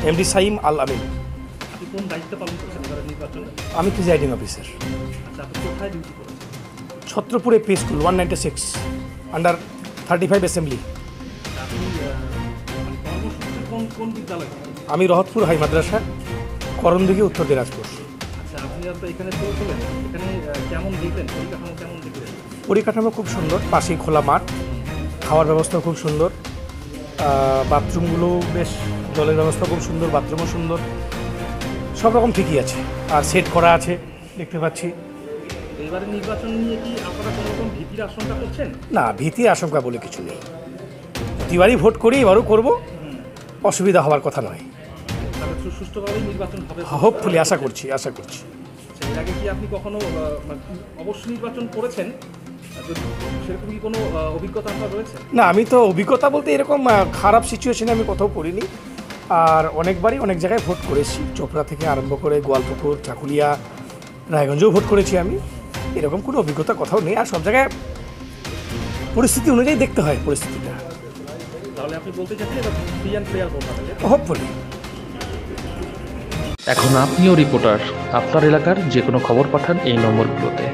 MD Saim আল আমিন। আপনি কোন দায়িত্ব পালন করছেন এবারের নির্বাচনে? আমি প্রিজাইডিং অফিসার। আচ্ছা, আপনি কোথায় ডিউটি করেছেন? ছত্রপুরে পে স্কুল 196 আন্ডার 35 অ্যাসেম্বলি। আপনি মানে কর্মসূত্রে কোন বিদ্যালয়? আমি রহতপুর হাই মাদ্রাসা, করণদিঘি, উত্তর দিনাজপুর। আচ্ছা, আপনি তো এখানে পড়েছিলেন, এখানে কেমন দেখলেন, পরিকাঠামো কেমন দেখলেন? পরিকাঠামো খুব সুন্দর, পাশেই খোলা মাঠ, খাওয়ার ব্যবস্থা খুব সুন্দর, বাথরুমগুলো বেশ, জলের ব্যবস্থা খুব সুন্দর, বাথরুমও সুন্দর, সব রকম ঠিকই আছে। আর সেট করা আছে দেখতে পাচ্ছি। এবারে নির্বাচন নিয়ে কি আপনারা কোনো রকম ভীতির আশঙ্কা করছেন? না, ভীতির আশঙ্কা বলে কিছু নেই। প্রতিবারই ভোট করি, এবারও করব, অসুবিধা হওয়ার কথা নয়। তাহলে সুষ্ঠুভাবেই নির্বাচন হবে? হোপফুলি আশা করছি। আচ্ছা, এর আগে কি আপনি কখনো অবশ্য নির্বাচন করেছেন? সেরকম কি কোনো অভিজ্ঞতা আপনার রয়েছে? না, আমি তো অভিজ্ঞতা বলতে এরকম খারাপ সিচুয়েশনে আমি কোথাও পড়িনি। আর অনেকবারই অনেক জায়গায় ভোট করেছি, চোপড়া থেকে আরম্ভ করে গোয়ালপুকুর, চাকুলিয়া, রায়গঞ্জেও ভোট করেছি আমি। এরকম কোনো অভিজ্ঞতা কোথাও নেই। আর সব জায়গায় পরিস্থিতি অনুযায়ী দেখতে হয় পরিস্থিতিটা। তাহলে আপনি বলতে চাচ্ছেন এবার ফ্রি অ্যান্ড ফেয়ার ভোট হবে? হোপফুলি। এখন আপনিও রিপোর্টার, আপনার এলাকার যে কোনো খবর পাঠান এই নম্বরগুলোতে।